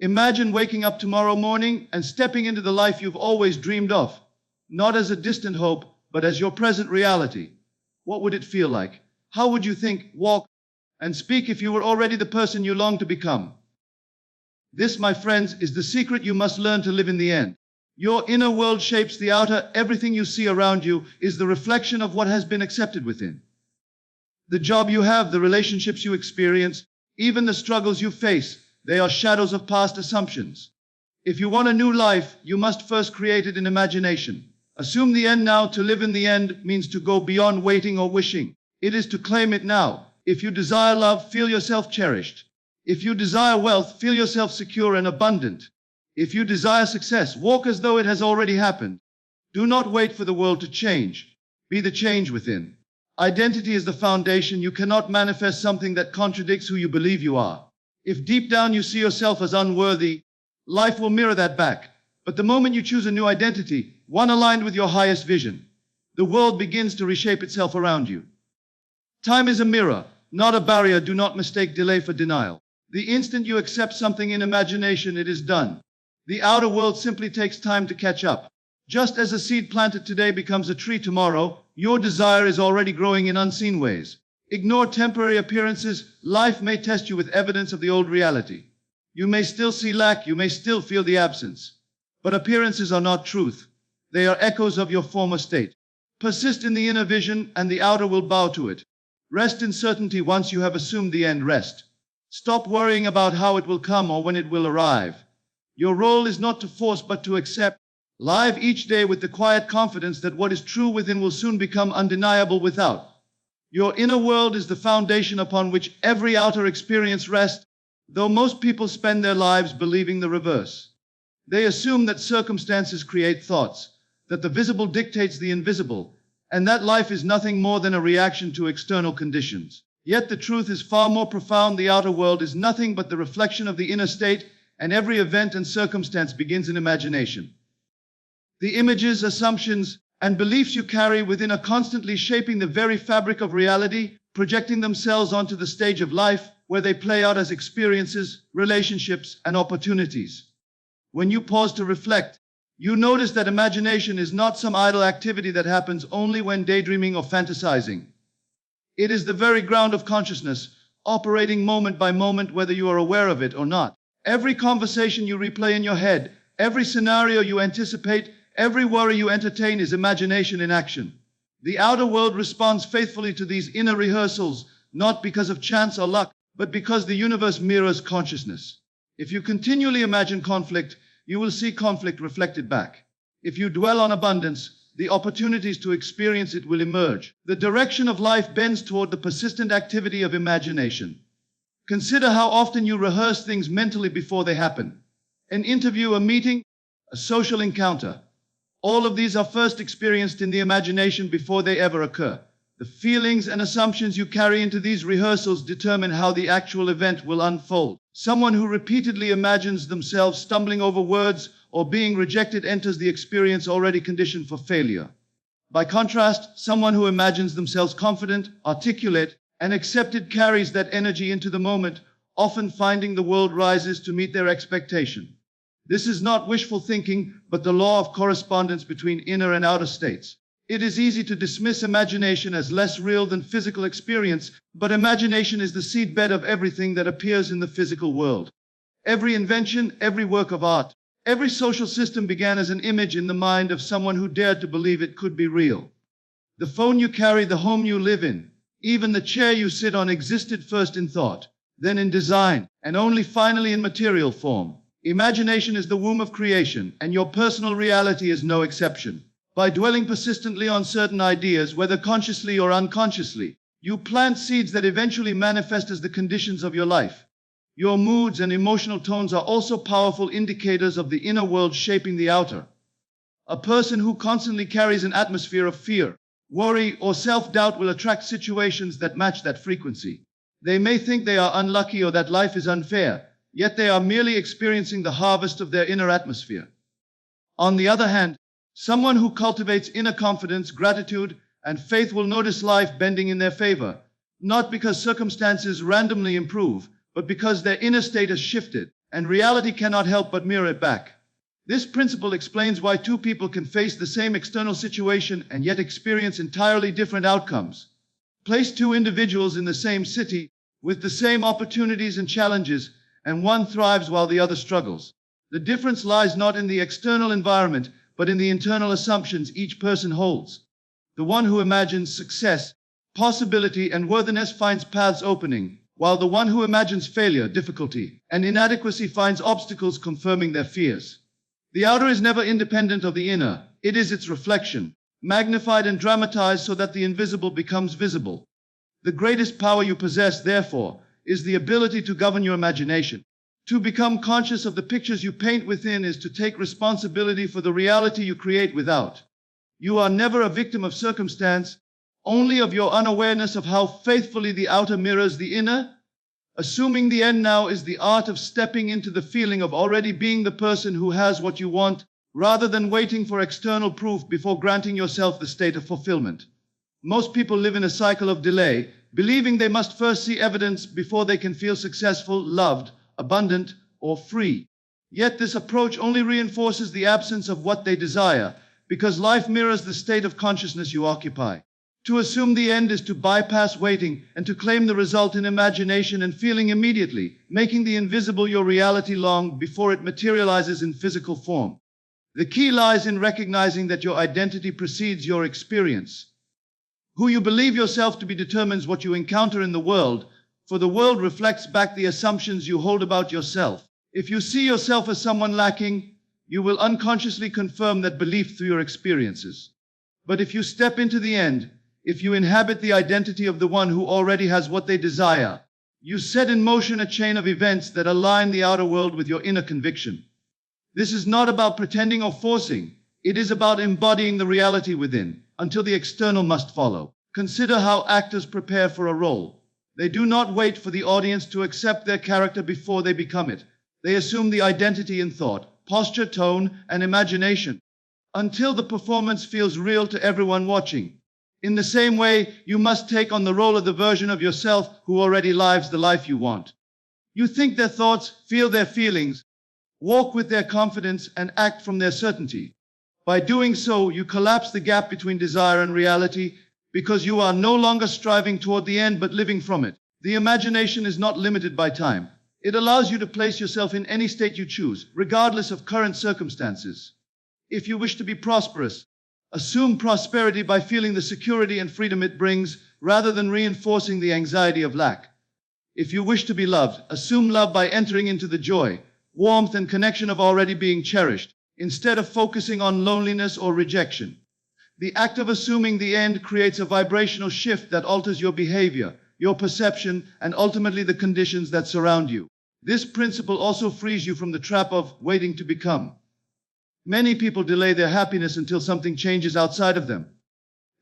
Imagine waking up tomorrow morning and stepping into the life you've always dreamed of, not as a distant hope, but as your present reality. What would it feel like? How would you think, walk, and speak if you were already the person you long to become? This, my friends, is the secret you must learn to live in the end. Your inner world shapes the outer. Everything you see around you is the reflection of what has been accepted within. The job you have, the relationships you experience, even the struggles you face, they are shadows of past assumptions. If you want a new life, you must first create it in imagination. Assume the end now. To live in the end means to go beyond waiting or wishing. It is to claim it now. If you desire love, feel yourself cherished. If you desire wealth, feel yourself secure and abundant. If you desire success, walk as though it has already happened. Do not wait for the world to change. Be the change within. Identity is the foundation. You cannot manifest something that contradicts who you believe you are. If deep down you see yourself as unworthy, life will mirror that back. But the moment you choose a new identity, one aligned with your highest vision, the world begins to reshape itself around you. Time is a mirror, not a barrier. Do not mistake delay for denial. The instant you accept something in imagination, it is done. The outer world simply takes time to catch up. Just as a seed planted today becomes a tree tomorrow, your desire is already growing in unseen ways. Ignore temporary appearances. Life may test you with evidence of the old reality. You may still see lack, you may still feel the absence. But appearances are not truth. They are echoes of your former state. Persist in the inner vision, and the outer will bow to it. Rest in certainty once you have assumed the end. Rest. Stop worrying about how it will come or when it will arrive. Your role is not to force but to accept. Live each day with the quiet confidence that what is true within will soon become undeniable without. Your inner world is the foundation upon which every outer experience rests, though most people spend their lives believing the reverse. They assume that circumstances create thoughts, that the visible dictates the invisible, and that life is nothing more than a reaction to external conditions. Yet the truth is far more profound. The outer world is nothing but the reflection of the inner state, and every event and circumstance begins in imagination. The images, assumptions, and beliefs you carry within are constantly shaping the very fabric of reality, projecting themselves onto the stage of life, where they play out as experiences, relationships, and opportunities. When you pause to reflect, you notice that imagination is not some idle activity that happens only when daydreaming or fantasizing. It is the very ground of consciousness, operating moment by moment whether you are aware of it or not. Every conversation you replay in your head, every scenario you anticipate, every worry you entertain is imagination in action. The outer world responds faithfully to these inner rehearsals, not because of chance or luck, but because the universe mirrors consciousness. If you continually imagine conflict, you will see conflict reflected back. If you dwell on abundance, the opportunities to experience it will emerge. The direction of life bends toward the persistent activity of imagination. Consider how often you rehearse things mentally before they happen. An interview, a meeting, a social encounter. All of these are first experienced in the imagination before they ever occur. The feelings and assumptions you carry into these rehearsals determine how the actual event will unfold. Someone who repeatedly imagines themselves stumbling over words or being rejected enters the experience already conditioned for failure. By contrast, someone who imagines themselves confident, articulate, and accepted carries that energy into the moment, often finding the world rises to meet their expectation. This is not wishful thinking, but the law of correspondence between inner and outer states. It is easy to dismiss imagination as less real than physical experience, but imagination is the seedbed of everything that appears in the physical world. Every invention, every work of art, every social system began as an image in the mind of someone who dared to believe it could be real. The phone you carry, the home you live in, even the chair you sit on existed first in thought, then in design, and only finally in material form. Imagination is the womb of creation, and your personal reality is no exception. By dwelling persistently on certain ideas, whether consciously or unconsciously, you plant seeds that eventually manifest as the conditions of your life. Your moods and emotional tones are also powerful indicators of the inner world shaping the outer. A person who constantly carries an atmosphere of fear, worry, or self-doubt will attract situations that match that frequency. They may think they are unlucky or that life is unfair, yet they are merely experiencing the harvest of their inner atmosphere. On the other hand, someone who cultivates inner confidence, gratitude, and faith will notice life bending in their favor, not because circumstances randomly improve, but because their inner state has shifted. and reality cannot help but mirror it back. This principle explains why two people can face the same external situation and yet experience entirely different outcomes. Place two individuals in the same city with the same opportunities and challenges, and one thrives while the other struggles. The difference lies not in the external environment, but in the internal assumptions each person holds. The one who imagines success, possibility, and worthiness finds paths opening, while the one who imagines failure, difficulty, and inadequacy finds obstacles confirming their fears. The outer is never independent of the inner. It is its reflection, magnified and dramatized so that the invisible becomes visible. The greatest power you possess, therefore, is the ability to govern your imagination. To become conscious of the pictures you paint within is to take responsibility for the reality you create without. You are never a victim of circumstance, only of your unawareness of how faithfully the outer mirrors the inner. Assuming the end now is the art of stepping into the feeling of already being the person who has what you want, rather than waiting for external proof before granting yourself the state of fulfillment. Most people live in a cycle of delay, believing they must first see evidence before they can feel successful, loved, abundant, or free. Yet this approach only reinforces the absence of what they desire, because life mirrors the state of consciousness you occupy. To assume the end is to bypass waiting and to claim the result in imagination and feeling immediately, making the invisible your reality long before it materializes in physical form. The key lies in recognizing that your identity precedes your experience. Who you believe yourself to be determines what you encounter in the world, for the world reflects back the assumptions you hold about yourself. If you see yourself as someone lacking, you will unconsciously confirm that belief through your experiences. But if you step into the end, if you inhabit the identity of the one who already has what they desire, you set in motion a chain of events that align the outer world with your inner conviction. This is not about pretending or forcing. It is about embodying the reality within, until the external must follow. Consider how actors prepare for a role. They do not wait for the audience to accept their character before they become it. They assume the identity in thought, posture, tone, and imagination, until the performance feels real to everyone watching. In the same way, you must take on the role of the version of yourself who already lives the life you want. You think their thoughts, feel their feelings, walk with their confidence, and act from their certainty. By doing so, you collapse the gap between desire and reality, because you are no longer striving toward the end but living from it. The imagination is not limited by time. It allows you to place yourself in any state you choose, regardless of current circumstances. If you wish to be prosperous, assume prosperity by feeling the security and freedom it brings, rather than reinforcing the anxiety of lack. If you wish to be loved, assume love by entering into the joy, warmth, and connection of already being cherished, instead of focusing on loneliness or rejection. The act of assuming the end creates a vibrational shift that alters your behavior, your perception, and ultimately the conditions that surround you. This principle also frees you from the trap of waiting to become. Many people delay their happiness until something changes outside of them.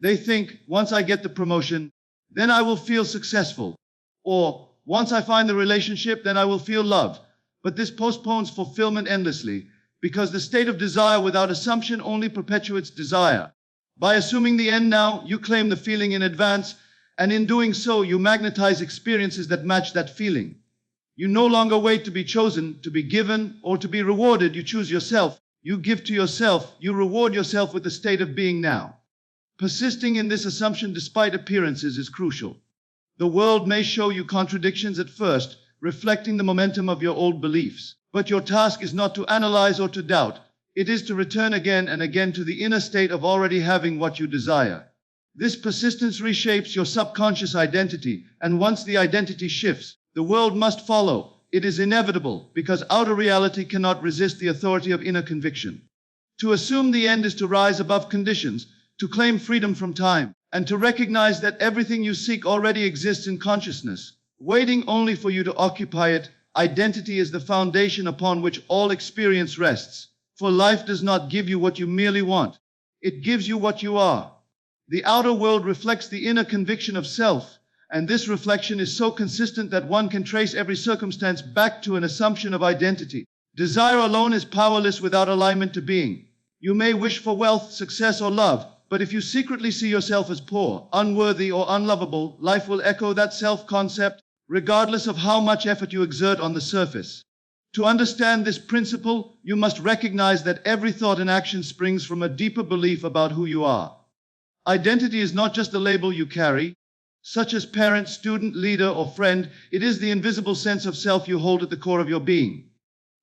They think, once I get the promotion, then I will feel successful. Or, once I find the relationship, then I will feel loved. But this postpones fulfillment endlessly, because the state of desire without assumption only perpetuates desire. By assuming the end now, you claim the feeling in advance, and in doing so, you magnetize experiences that match that feeling. You no longer wait to be chosen, to be given, or to be rewarded. You choose yourself. You give to yourself. You reward yourself with the state of being now. Persisting in this assumption despite appearances is crucial. The world may show you contradictions at first, reflecting the momentum of your old beliefs. But your task is not to analyze or to doubt. It is to return again and again to the inner state of already having what you desire. This persistence reshapes your subconscious identity, and once the identity shifts, the world must follow. It is inevitable, because outer reality cannot resist the authority of inner conviction. To assume the end is to rise above conditions, to claim freedom from time, and to recognize that everything you seek already exists in consciousness, waiting only for you to occupy it. Identity is the foundation upon which all experience rests, for life does not give you what you merely want. It gives you what you are. The outer world reflects the inner conviction of self, and this reflection is so consistent that one can trace every circumstance back to an assumption of identity. Desire alone is powerless without alignment to being. You may wish for wealth, success, or love, but if you secretly see yourself as poor, unworthy, or unlovable, life will echo that self-concept, regardless of how much effort you exert on the surface. To understand this principle, you must recognize that every thought and action springs from a deeper belief about who you are. Identity is not just a label you carry, such as parent, student, leader, or friend. It is the invisible sense of self you hold at the core of your being.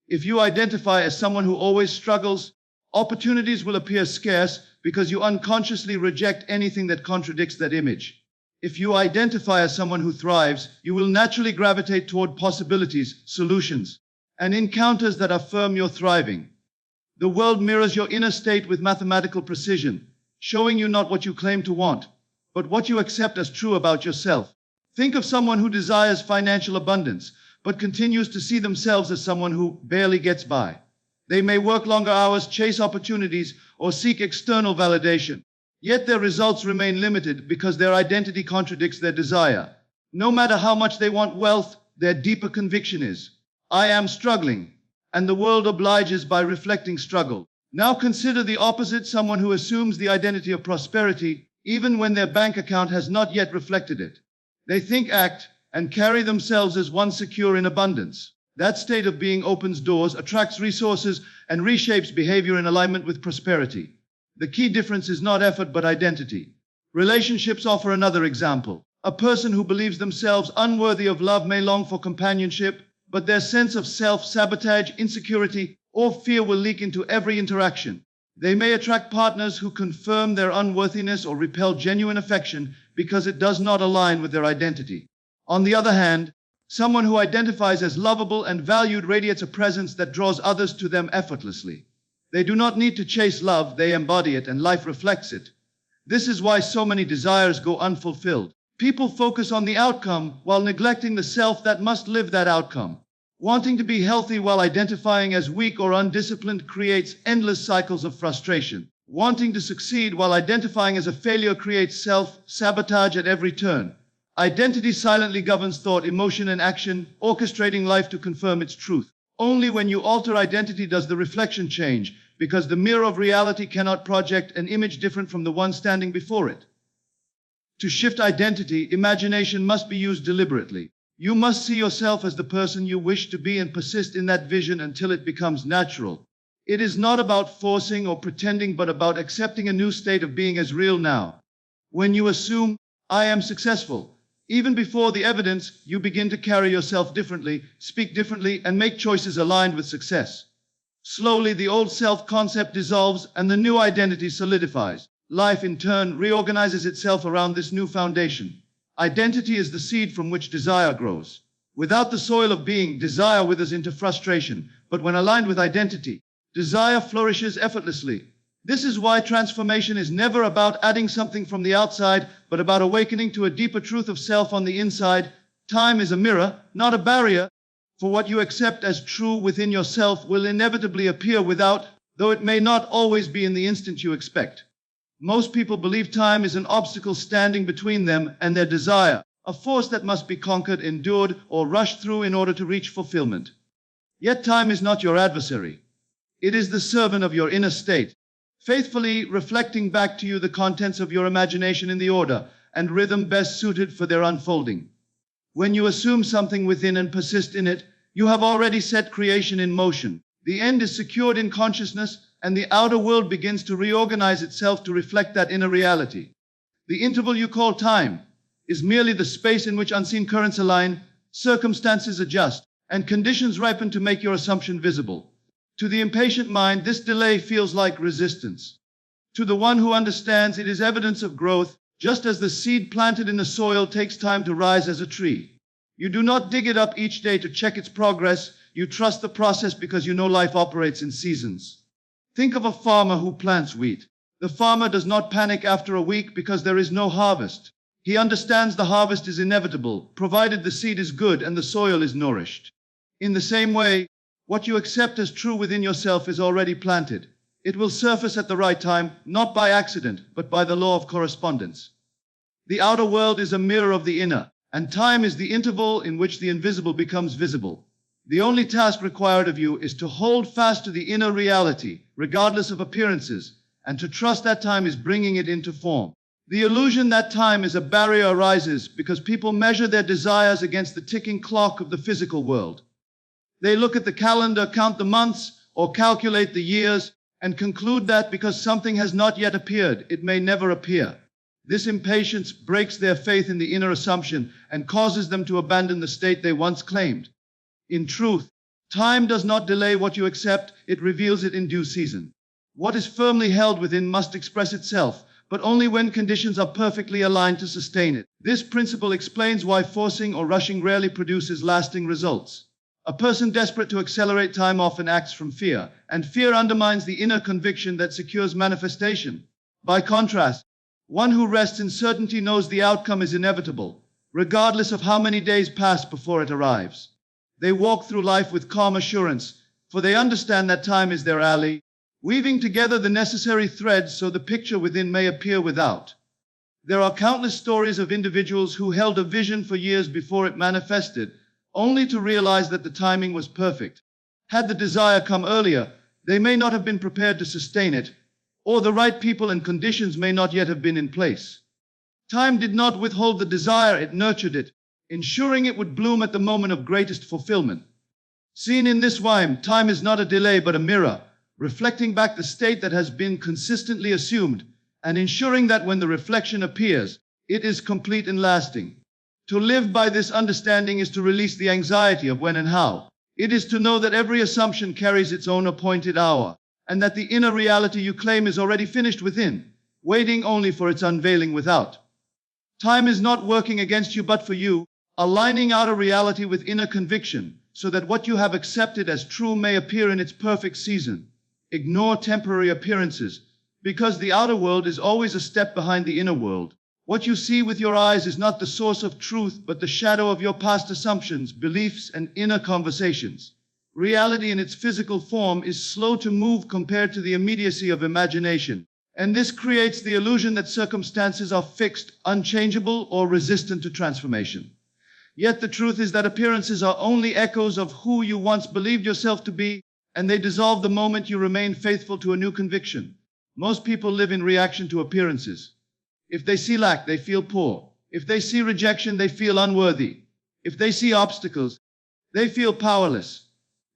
If you identify as someone who always struggles, opportunities will appear scarce because you unconsciously reject anything that contradicts that image. If you identify as someone who thrives, you will naturally gravitate toward possibilities, solutions, and encounters that affirm your thriving. The world mirrors your inner state with mathematical precision, showing you not what you claim to want, but what you accept as true about yourself. Think of someone who desires financial abundance, but continues to see themselves as someone who barely gets by. They may work longer hours, chase opportunities, or seek external validation. Yet their results remain limited because their identity contradicts their desire. No matter how much they want wealth, their deeper conviction is, I am struggling, and the world obliges by reflecting struggle. Now consider the opposite, someone who assumes the identity of prosperity, even when their bank account has not yet reflected it. They think, act, and carry themselves as one secure in abundance. That state of being opens doors, attracts resources, and reshapes behavior in alignment with prosperity. The key difference is not effort but identity. Relationships offer another example. A person who believes themselves unworthy of love may long for companionship, but their sense of self-sabotage, insecurity, or fear will leak into every interaction. They may attract partners who confirm their unworthiness or repel genuine affection because it does not align with their identity. On the other hand, someone who identifies as lovable and valued radiates a presence that draws others to them effortlessly. They do not need to chase love, they embody it, and life reflects it. This is why so many desires go unfulfilled. People focus on the outcome while neglecting the self that must live that outcome. Wanting to be healthy while identifying as weak or undisciplined creates endless cycles of frustration. Wanting to succeed while identifying as a failure creates self-sabotage at every turn. Identity silently governs thought, emotion, and action, orchestrating life to confirm its truth. Only when you alter identity does the reflection change, because the mirror of reality cannot project an image different from the one standing before it. To shift identity, imagination must be used deliberately. You must see yourself as the person you wish to be and persist in that vision until it becomes natural. It is not about forcing or pretending, but about accepting a new state of being as real now. When you assume, I am successful, even before the evidence, you begin to carry yourself differently, speak differently, and make choices aligned with success. Slowly, the old self-concept dissolves and the new identity solidifies. Life, in turn, reorganizes itself around this new foundation. Identity is the seed from which desire grows. Without the soil of being, desire withers into frustration. But when aligned with identity, desire flourishes effortlessly. This is why transformation is never about adding something from the outside, but about awakening to a deeper truth of self on the inside. Time is a mirror, not a barrier, for what you accept as true within yourself will inevitably appear without, though it may not always be in the instant you expect. Most people believe time is an obstacle standing between them and their desire, a force that must be conquered, endured, or rushed through in order to reach fulfillment. Yet time is not your adversary. It is the servant of your inner state, faithfully reflecting back to you the contents of your imagination in the order and rhythm best suited for their unfolding. When you assume something within and persist in it, you have already set creation in motion. The end is secured in consciousness, and the outer world begins to reorganize itself to reflect that inner reality. The interval you call time is merely the space in which unseen currents align, circumstances adjust, and conditions ripen to make your assumption visible. To the impatient mind, this delay feels like resistance. To the one who understands, it is evidence of growth, just as the seed planted in the soil takes time to rise as a tree. You do not dig it up each day to check its progress. You trust the process because you know life operates in seasons. Think of a farmer who plants wheat. The farmer does not panic after a week because there is no harvest. He understands the harvest is inevitable, provided the seed is good and the soil is nourished. In the same way, what you accept as true within yourself is already planted. It will surface at the right time, not by accident, but by the law of correspondence. The outer world is a mirror of the inner, and time is the interval in which the invisible becomes visible. The only task required of you is to hold fast to the inner reality, regardless of appearances, and to trust that time is bringing it into form. The illusion that time is a barrier arises because people measure their desires against the ticking clock of the physical world. They look at the calendar, count the months, or calculate the years, and conclude that because something has not yet appeared, it may never appear. This impatience breaks their faith in the inner assumption and causes them to abandon the state they once claimed. In truth, time does not delay what you accept, it reveals it in due season. What is firmly held within must express itself, but only when conditions are perfectly aligned to sustain it. This principle explains why forcing or rushing rarely produces lasting results. A person desperate to accelerate time often acts from fear, and fear undermines the inner conviction that secures manifestation. By contrast, one who rests in certainty knows the outcome is inevitable, regardless of how many days pass before it arrives. They walk through life with calm assurance, for they understand that time is their ally, weaving together the necessary threads so the picture within may appear without. There are countless stories of individuals who held a vision for years before it manifested, only to realize that the timing was perfect. Had the desire come earlier, they may not have been prepared to sustain it, or the right people and conditions may not yet have been in place. Time did not withhold the desire, it nurtured it, ensuring it would bloom at the moment of greatest fulfillment. Seen in this rhyme, time is not a delay but a mirror, reflecting back the state that has been consistently assumed, and ensuring that when the reflection appears, it is complete and lasting. To live by this understanding is to release the anxiety of when and how. It is to know that every assumption carries its own appointed hour, and that the inner reality you claim is already finished within, waiting only for its unveiling without. Time is not working against you but for you, aligning outer reality with inner conviction, so that what you have accepted as true may appear in its perfect season. Ignore temporary appearances, because the outer world is always a step behind the inner world. What you see with your eyes is not the source of truth, but the shadow of your past assumptions, beliefs, and inner conversations. Reality in its physical form is slow to move compared to the immediacy of imagination, and this creates the illusion that circumstances are fixed, unchangeable, or resistant to transformation. Yet the truth is that appearances are only echoes of who you once believed yourself to be, and they dissolve the moment you remain faithful to a new conviction. Most people live in reaction to appearances. If they see lack, they feel poor. If they see rejection, they feel unworthy. If they see obstacles, they feel powerless.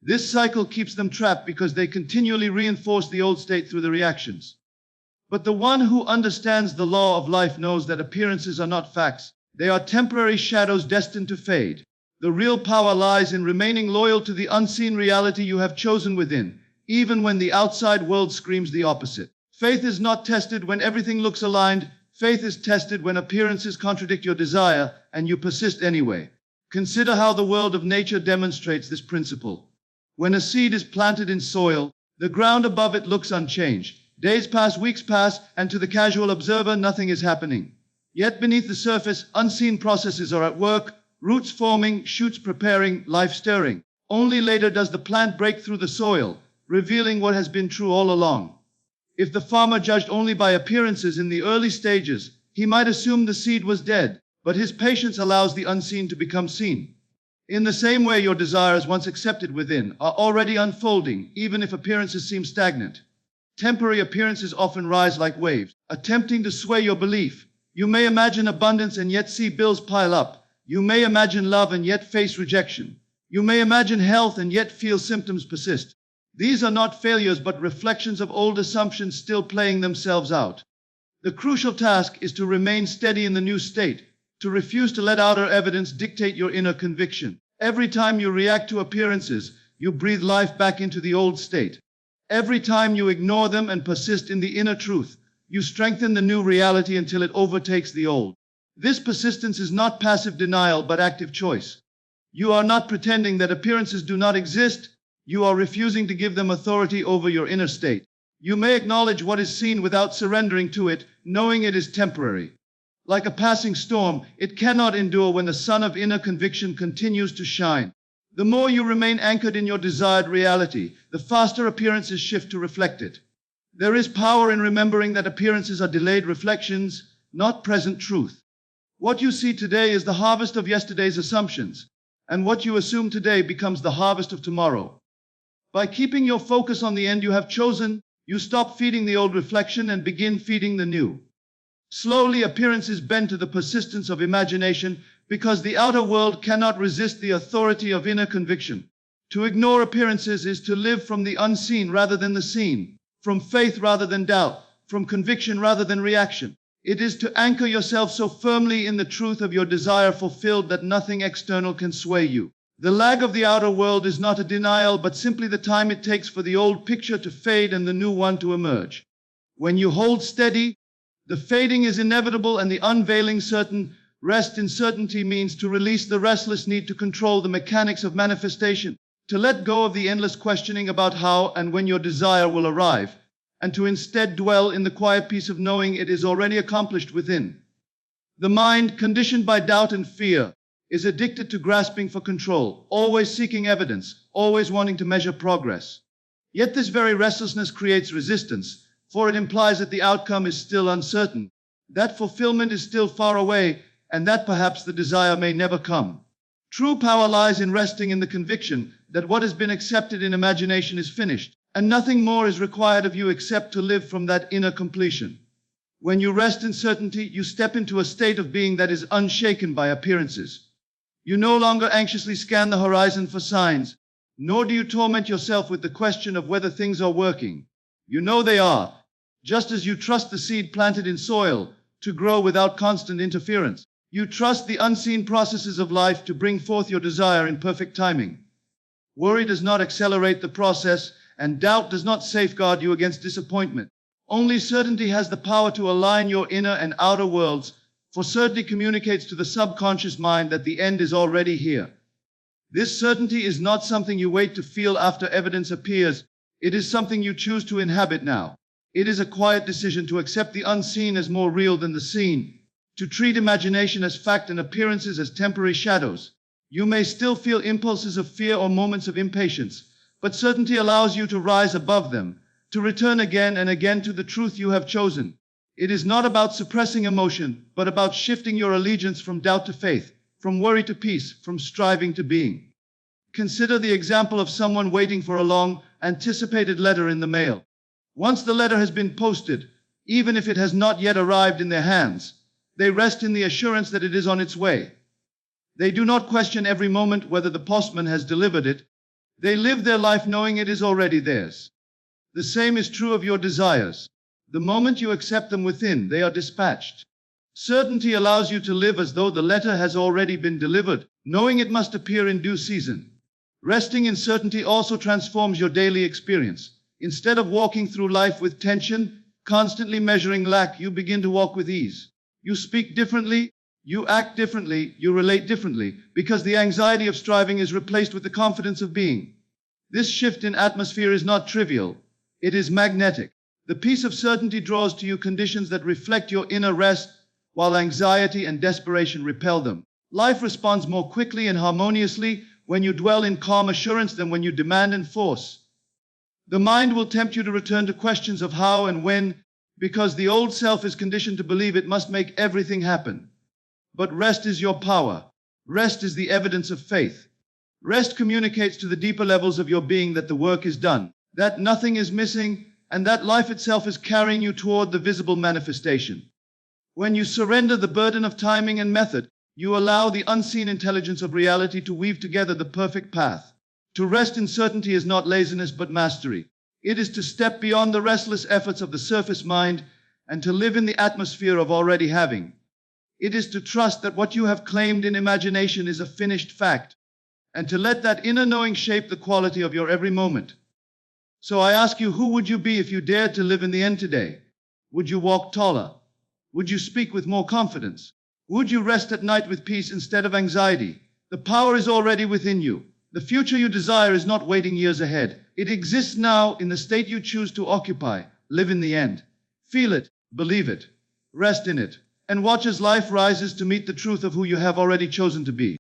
This cycle keeps them trapped because they continually reinforce the old state through the reactions. But the one who understands the law of life knows that appearances are not facts. They are temporary shadows destined to fade. The real power lies in remaining loyal to the unseen reality you have chosen within, even when the outside world screams the opposite. Faith is not tested when everything looks aligned. Faith is tested when appearances contradict your desire and you persist anyway. Consider how the world of nature demonstrates this principle. When a seed is planted in soil, the ground above it looks unchanged. Days pass, weeks pass, and to the casual observer, nothing is happening. Yet beneath the surface, unseen processes are at work, roots forming, shoots preparing, life stirring. Only later does the plant break through the soil, revealing what has been true all along. If the farmer judged only by appearances in the early stages, he might assume the seed was dead, but his patience allows the unseen to become seen. In the same way, your desires, once accepted within, are already unfolding, even if appearances seem stagnant. Temporary appearances often rise like waves, attempting to sway your belief. You may imagine abundance and yet see bills pile up. You may imagine love and yet face rejection. You may imagine health and yet feel symptoms persist. These are not failures but reflections of old assumptions still playing themselves out. The crucial task is to remain steady in the new state, to refuse to let outer evidence dictate your inner conviction. Every time you react to appearances, you breathe life back into the old state. Every time you ignore them and persist in the inner truth, you strengthen the new reality until it overtakes the old. This persistence is not passive denial but active choice. You are not pretending that appearances do not exist. You are refusing to give them authority over your inner state. You may acknowledge what is seen without surrendering to it, knowing it is temporary. Like a passing storm, it cannot endure when the sun of inner conviction continues to shine. The more you remain anchored in your desired reality, the faster appearances shift to reflect it. There is power in remembering that appearances are delayed reflections, not present truth. What you see today is the harvest of yesterday's assumptions, and what you assume today becomes the harvest of tomorrow. By keeping your focus on the end you have chosen, you stop feeding the old reflection and begin feeding the new. Slowly, appearances bend to the persistence of imagination because the outer world cannot resist the authority of inner conviction. To ignore appearances is to live from the unseen rather than the seen, from faith rather than doubt, from conviction rather than reaction. It is to anchor yourself so firmly in the truth of your desire fulfilled that nothing external can sway you. The lag of the outer world is not a denial, but simply the time it takes for the old picture to fade and the new one to emerge. When you hold steady, the fading is inevitable and the unveiling certain. Rest in certainty means to release the restless need to control the mechanics of manifestation, to let go of the endless questioning about how and when your desire will arrive, and to instead dwell in the quiet peace of knowing it is already accomplished within. The mind, conditioned by doubt and fear, is addicted to grasping for control, always seeking evidence, always wanting to measure progress. Yet this very restlessness creates resistance, for it implies that the outcome is still uncertain, that fulfillment is still far away, and that perhaps the desire may never come. True power lies in resting in the conviction that what has been accepted in imagination is finished, and nothing more is required of you except to live from that inner completion. When you rest in certainty, you step into a state of being that is unshaken by appearances. You no longer anxiously scan the horizon for signs, nor do you torment yourself with the question of whether things are working. You know they are, just as you trust the seed planted in soil to grow without constant interference. You trust the unseen processes of life to bring forth your desire in perfect timing. Worry does not accelerate the process, and doubt does not safeguard you against disappointment. Only certainty has the power to align your inner and outer worlds, for certainty communicates to the subconscious mind that the end is already here. This certainty is not something you wait to feel after evidence appears. It is something you choose to inhabit now. It is a quiet decision to accept the unseen as more real than the seen, to treat imagination as fact and appearances as temporary shadows. You may still feel impulses of fear or moments of impatience, but certainty allows you to rise above them, to return again and again to the truth you have chosen. It is not about suppressing emotion, but about shifting your allegiance from doubt to faith, from worry to peace, from striving to being. Consider the example of someone waiting for a long, anticipated letter in the mail. Once the letter has been posted, even if it has not yet arrived in their hands, they rest in the assurance that it is on its way. They do not question every moment whether the postman has delivered it. They live their life knowing it is already theirs. The same is true of your desires. The moment you accept them within, they are dispatched. Certainty allows you to live as though the letter has already been delivered, knowing it must appear in due season. Resting in certainty also transforms your daily experience. Instead of walking through life with tension, constantly measuring lack, you begin to walk with ease. You speak differently, you act differently, you relate differently, because the anxiety of striving is replaced with the confidence of being. This shift in atmosphere is not trivial. It is magnetic. The peace of certainty draws to you conditions that reflect your inner rest, while anxiety and desperation repel them. Life responds more quickly and harmoniously when you dwell in calm assurance than when you demand and force. The mind will tempt you to return to questions of how and when, because the old self is conditioned to believe it must make everything happen. But rest is your power. Rest is the evidence of faith. Rest communicates to the deeper levels of your being that the work is done, that nothing is missing, and that life itself is carrying you toward the visible manifestation. When you surrender the burden of timing and method, you allow the unseen intelligence of reality to weave together the perfect path. To rest in certainty is not laziness but mastery. It is to step beyond the restless efforts of the surface mind and to live in the atmosphere of already having. It is to trust that what you have claimed in imagination is a finished fact, and to let that inner knowing shape the quality of your every moment. So I ask you, who would you be if you dared to live in the end today? Would you walk taller? Would you speak with more confidence? Would you rest at night with peace instead of anxiety? The power is already within you. The future you desire is not waiting years ahead. It exists now in the state you choose to occupy. Live in the end. Feel it, believe it, rest in it, and watch as life rises to meet the truth of who you have already chosen to be.